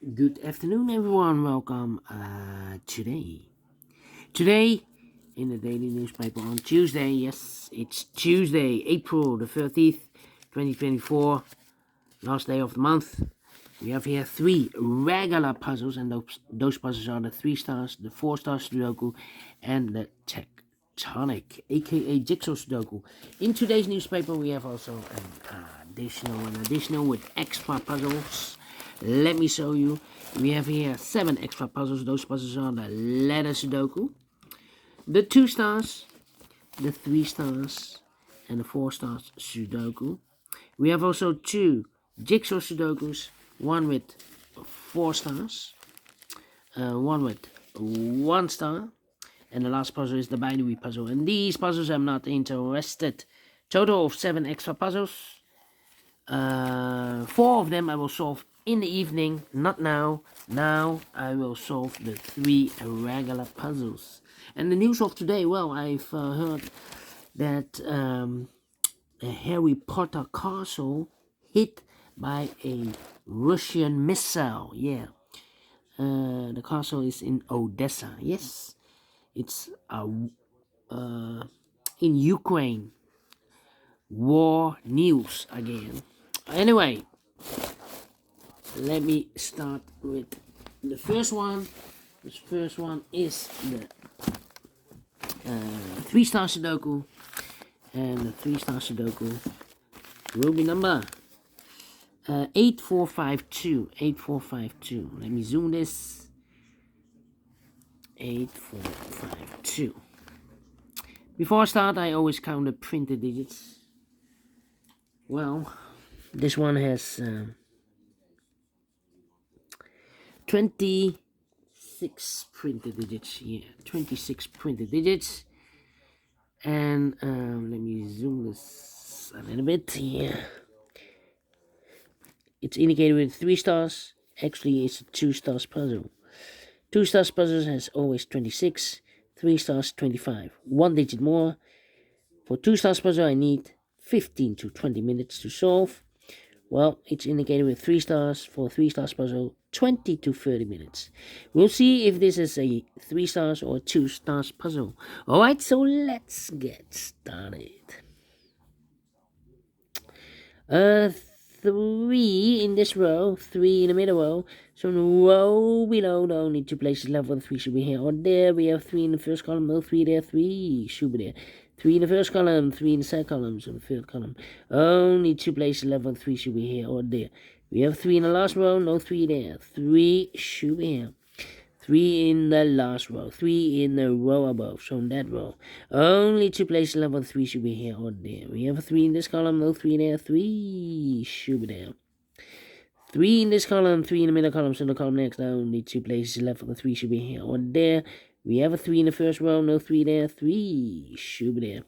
Good afternoon, everyone. Welcome today in the daily newspaper on Tuesday. Yes, it's Tuesday, April the 30th, 2024, last day of the month. We have here three regular puzzles, and those puzzles are the 3 stars, the 4 stars Sudoku, and the Tectonic, aka JigSaw Sudoku. In today's newspaper, we have also an additional with extra puzzles. Let me show you. We have here 7 extra puzzles. Those puzzles are the letter Sudoku, the 2 stars, the 3 stars, and the 4 stars Sudoku. We have also 2 Jigsaw Sudokus, one with 4 stars, one with 1 star, and the last puzzle is the binary puzzle. And these puzzles I'm not interested. Total of 7 extra puzzles. 4 of them I will solve in the evening, not now. Now I will solve the 3 regular puzzles. And the news of today, well, I've heard that a Harry Potter castle hit by a Russian missile. Yeah, the castle is in Odessa. Yes, it's in Ukraine. War news again. Anyway, let me start with the first one. This first one is the 3 star Sudoku, and the 3 star Sudoku will be number 8452. 8452. Let me zoom this. 8452. Before I start, I always count the printed digits. Well, this one has 26 printed digits. Yeah, 26 printed digits. And let me zoom this a little bit. Yeah, it's indicated with 3 stars. Actually, it's a 2 stars puzzle. 2 stars puzzles has always 26. 3 stars 25. 1 digit more. For 2 stars puzzle, I need 15 to 20 minutes to solve. Well, it's indicated with 3 stars. For 3 stars puzzle, 20 to 30 minutes. We'll see if this is a 3 stars or 2 stars puzzle. Alright, so let's get started. 3 in this row, 3 in the middle row. So in the row below, the only 2 places left for the 3 should be here or there. We have 3 in the first column, no 3 there, 3 should be there. 3 in the first column, 3 in the second column, so the third column. Only 2 places left for the 3 should be here or there. We have 3 in the last row, no 3 there. 3 should be here. 3 in the last row, 3 in the row above, so in that row. Only 2 places left for the 3 should be here or there. We have a 3 in this column, no 3 there, 3 should be there. 3 in this column, 3 in the middle column, so the column next, only 2 places left for the 3 should be here or there. We have a 3 in the first row, no 3 there, 3 should be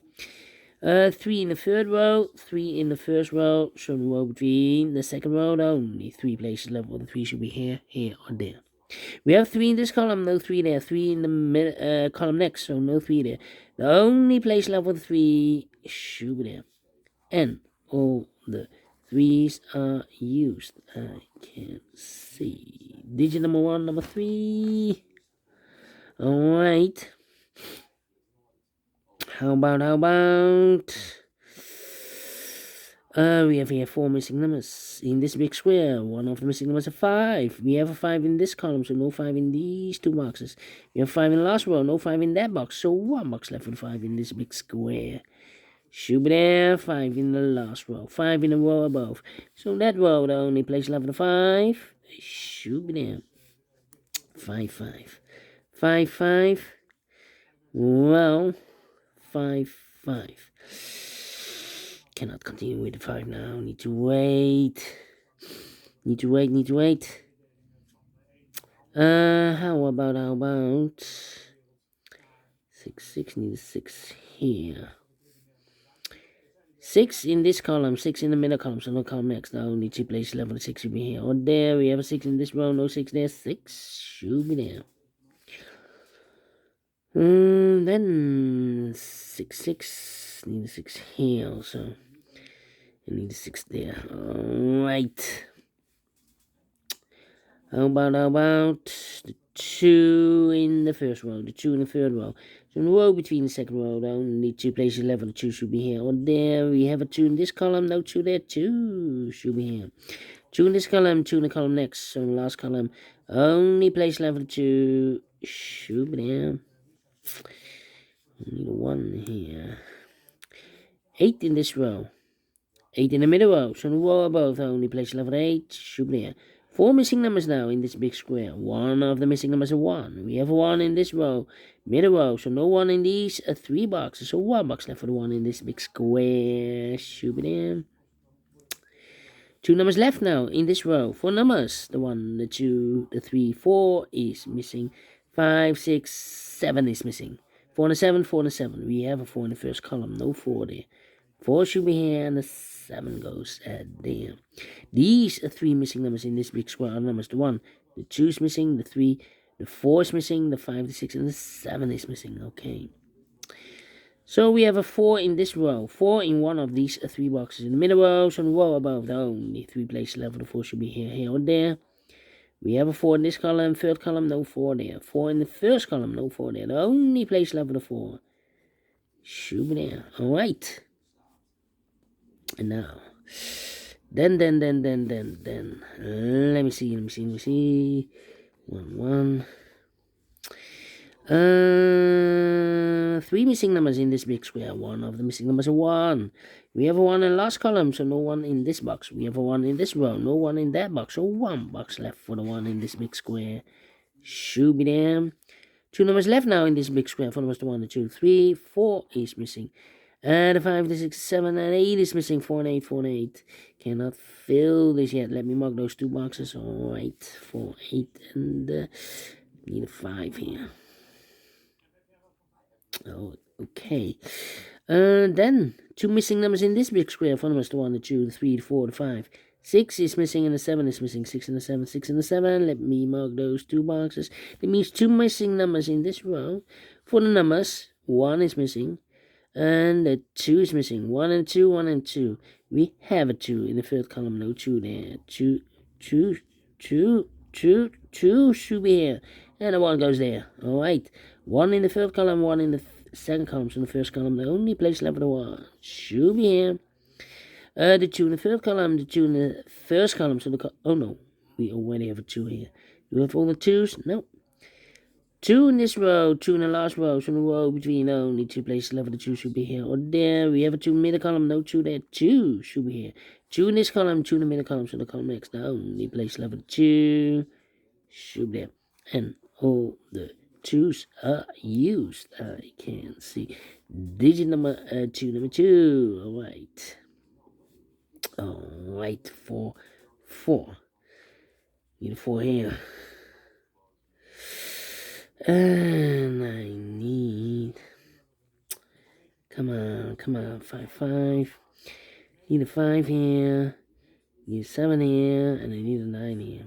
there. 3 in the third row, 3 in the first row, so the row between the second row, only 3 places left for the 3 should be here or there. We have 3 in this column, no 3 there. 3 in the column next, so no 3 there. The only place left for the 3 should be there. And all the 3's are used. I can see. Digit number 1, number 3. Alright. How about... we have here 4 missing numbers in this big square. One of the missing numbers is 5. We have a 5 in this column, so no 5 in these 2 boxes. We have 5 in the last row, no 5 in that box, so 1 box left with 5 in this big square. Should be there, 5 in the last row, 5 in the row above. So that row, the only place left with 5, should be there. 5, 5. 5, 5. Well, 5, 5. Cannot continue with the 5 now. Need to wait. How about 6, 6, need a 6 here. 6 in this column, 6 in the middle column, so no column next. Now only 2 places left for the 6 should be here or there. We have a 6 in this row, no 6 there, 6 should be there. Then 6, 6, need a 6 here also. I need a 6 there. Alright. How about the 2 in the first row, the 2 in the third row? So in the row between the second row, the only 2 places left, the 2 should be here or there. We have a 2 in this column, no 2 there, 2 should be here. 2 in this column, 2 in the column next. So in the last column, only place left, the 2 should be there. Only the 1 here. 8 in this row. 8 in the middle row. So in the row above, the only place left, 8 should be there. 4 missing numbers now in this big square. One of the missing numbers is 1. We have a 1 in this row, middle row. So no 1 in these 3 boxes. So 1 box left for the 1 in this big square. Should be there. 2 numbers left now in this row. 4 numbers. The 1, the 2, the 3, 4 is missing. 5, 6, 7 is missing. 4 and a 7, 4 and a 7. We have a 4 in the first column. No 4 there. 4 should be here and the 7 goes there. These are 3 missing numbers in this big square are numbers. The 1, the 2 is missing, the 3, the 4 is missing, the 5, the 6, and the 7 is missing. Okay. So we have a 4 in this row. 4 in one of these 3 boxes. In the middle row, so the row above, the only 3 places left. The 4 should be here or there. We have a 4 in this column, third column, no 4 there. 4 in the first column, no 4 there. The only place left for the 4 should be there. Alright. And now, then, let me see. 1. 3 missing numbers in this big square. One of the missing numbers is 1. We have a 1 in the last column, so no 1 in this box. We have a 1 in this row, no 1 in that box. So 1 box left for the 1 in this big square. Should be there. 2 numbers left now in this big square. 4 numbers, the 1, the 2, 3, 4 is missing. And the 5, the 6, 7, and 8 is missing. 4 and 8, 4 and 8. Cannot fill this yet. Let me mark those 2 boxes. Alright, 4, 8, and need a 5 here. Oh, okay. Then 2 missing numbers in this big square. 4 numbers, the 1, the 2, the 3, the 4, the 5. 6 is missing and the 7 is missing. 6 and the 7, 6 and the 7. Let me mark those 2 boxes. That means 2 missing numbers in this row. For the numbers, 1 is missing. And the 2 is missing. 1 and 2, 1 and 2. We have a 2 in the third column. No 2 there. 2 should be here. And the 1 goes there. Alright. 1 in the third column, 1 in the second column. So in the first column, the only place left for the 1 should be here. The 2 in the third column, the 2 in the first column. So oh no, we already have a 2 here. Do we have all the 2s? No. 2 in this row, 2 in the last row. So in the row between only 2 places left for the 2 should be here or there. We have a 2 in the middle column, no 2 there. 2 should be here. 2 in this column, 2 in the middle column. So the column next, the only place left for the 2 should be there. And all the 2's are used. I can see digit number 2, number 2. Alright, 4. Need a 4 here. And I need, come on, 5. Need a 5 here. Need a 7 here, and I need a 9 here.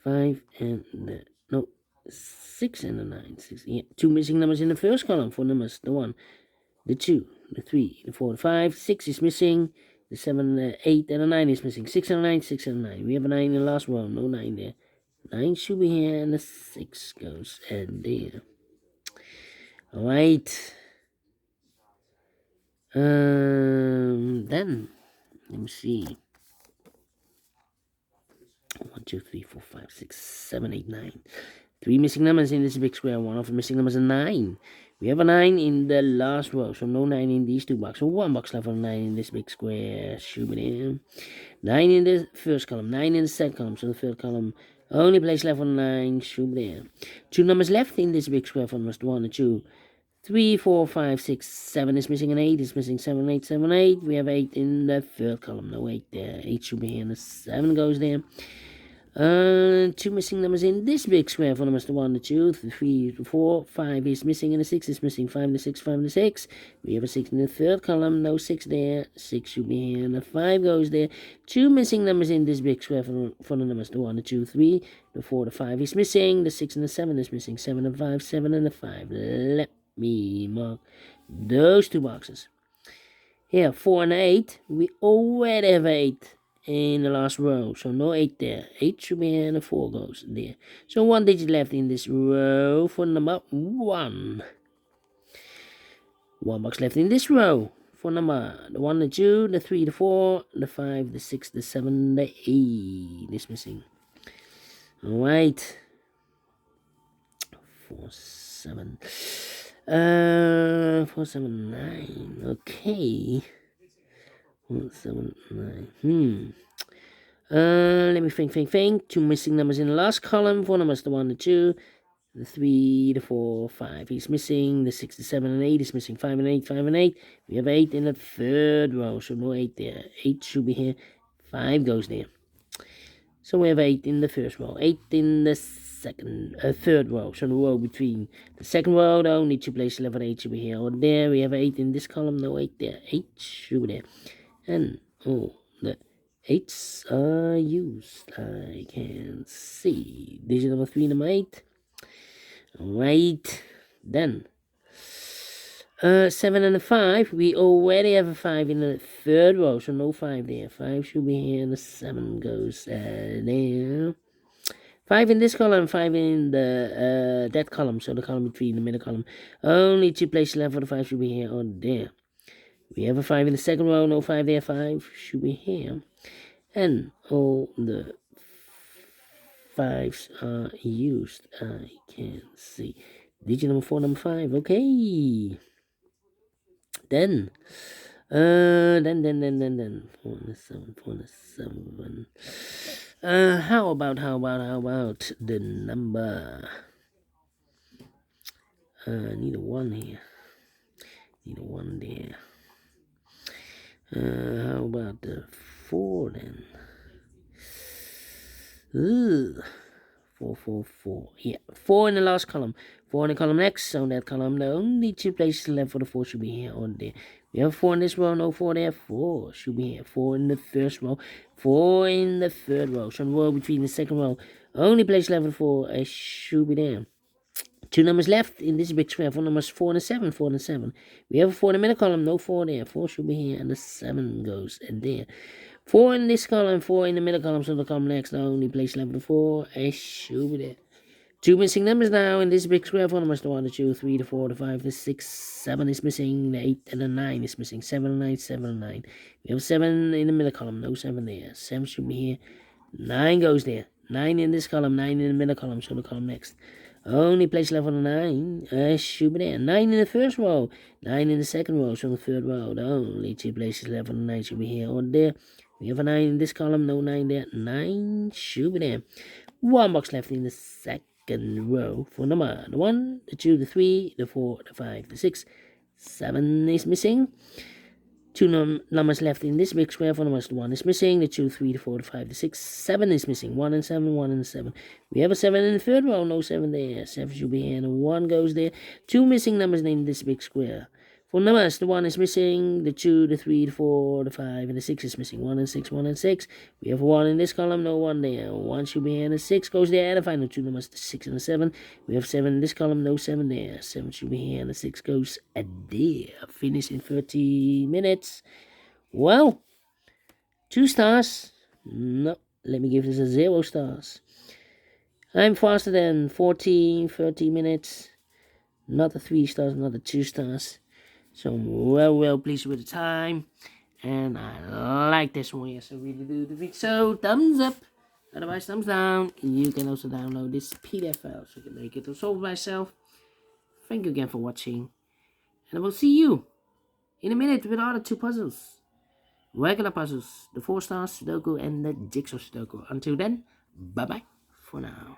5 and the, no, 6 and a 9. 6, yeah. 2 missing numbers in the first column. 4 numbers, the 1, the 2, the 3, the 4, the 5. 6 is missing. The 7, the 8, and the 9 is missing. 6 and a 9, 6 and a 9. We have a 9 in the last row. No 9 there. 9 should be here, and the 6 goes and there. Alright. Then, let me see. 1, 2, 3, 4, 5, 6, 7, 8, 9. 3 missing numbers in this big square. One of the missing numbers is 9. We have a 9 in the last row, so no 9 in these 2 boxes. So 1 box left for 9 in this big square. Should be there. 9 in the first column, 9 in the second column, so the third column. Only place left for 9 should be there. 2 numbers left in this big square for numbers 1 and 2. 3, 4, 5, 6, 7 is missing, and 8 is missing. 7, 8, 7, 8. We have 8 in the third column. No 8 there. 8 should be here, and the 7 goes there. 2 missing numbers in this big square for numbers 1, the 2, 3, 4, 5 is missing, and the 6 is missing. 5 and the 6, 5 and the 6. We have a 6 in the third column, no 6 there. 6 should be here, and the 5 goes there. 2 missing numbers in this big square for the numbers 1, the 2, 3, the 4, the 5 is missing. The 6 and the 7 is missing. 7 and 5, 7 and the 5. Let me mark those 2 boxes. Here, 4 and 8. We already have 8 in the last row, so no 8 there. 8 should be here and a 4 goes there. So 1 digit left in this row for number 1. 1 box left in this row for number the 1, the 2, the 3, the 4, the 5, the 6, the 7, the 8 is missing. Alright. 4, 7. 4, 7, 9. Okay. 4, 7, 9. Let me think. 2 missing numbers in the last column. 4 numbers, the 1, the 2, the 3, the 4, 5 is missing. The 6, the 7, and 8 is missing. 5 and 8, 5 and 8. We have 8 in the third row, so no 8 there. 8 should be here. 5 goes there. So we have 8 in the first row. 8 in the third row. So the row between the second row, the only 2 places left, 8 should be here or there. We have 8 in this column, no 8 there. 8 should be there. And the 8s are used. I can see. Digit number 3, number 8. Alright. Then 7 and a 5. We already have a 5 in the third row, so no 5 there. 5 should be here, and the 7 goes there. 5 in this column, 5 in the that column, so the column between the middle column. Only 2 places left for the 5 should be here or there. We have a 5 in the second row, no 5 there. 5 should be here. And all the 5s are used. I can see. Digit number 4, number 5. Okay. Then. 4 and 7, 4 and 7. How about the number? Need a 1 here. Need a 1 there. How about the 4 then? 4, 4, 4. Yeah, 4 in the last column. 4 in the column next. So that column, the only 2 places left for the 4 should be here or there. We have 4 in this row, no 4 there. 4 should be here. 4 in the first row. 4 in the third row. So the row between the second row. Only place left for 4 should be there. 2 numbers left in this big square. 4 numbers, 4 and a 7, 4 and a 7. We have a 4 in the middle column, no 4 there. 4 should be here, and the 7 goes there. 4 in this column, 4 in the middle column, so the column next, the only place left for 4 should be there. 2 missing numbers now in this big square. 4 numbers, the 1, the 2, 3, the 4, the 5, the 6, 7 is missing, the 8 and the 9 is missing. 7 and 9, 7 and 9. We have 7 in the middle column, no 7 there. 7 should be here. 9 goes there. 9 in this column, 9 in the middle column, so the column next. Only place left for the 9 should be there. 9 in the first row, 9 in the second row, so the third row. The only 2 places left for the 9 should be here or there. We have a 9 in this column, no 9 there. 9 should be there. 1 box left in the second row for number the 1, the 2, the 3, the 4, the 5, the 6, 7 is missing. 2 numbers left in this big square. 4 numbers, the 1 is missing. The 2, 3, the 4, the 5, the 6, 7 is missing. 1 and 7, 1 and 7. We have a 7 in the third row, no 7 there. 7 should be here, and a 1 goes there. 2 missing numbers in this big square. 4 numbers, the 1 is missing. The 2, the 3, the 4, the 5, and the 6 is missing. 1 and 6, 1 and 6. We have a 1 in this column, no 1 there. 1 should be here, and a 6 goes there. And the final 2 numbers, the 6 and the 7. We have 7 in this column, no 7 there. 7 should be here, and the 6 goes there. Finish in 30 minutes. Well, 2 stars. No, let me give this a 0 stars. I'm faster than 30 minutes. Not a 3 stars, not a 2 stars. So I'm well pleased with the time. And I like this one. Yes, I really do. So thumbs up. Otherwise, thumbs down. You can also download this PDF file so you can make it to solve myself. Thank you again for watching. And I will see you in a minute with the other 2 puzzles. Regular puzzles, the 4 Stars Sudoku and the JigSaw Sudoku. Until then, bye-bye for now.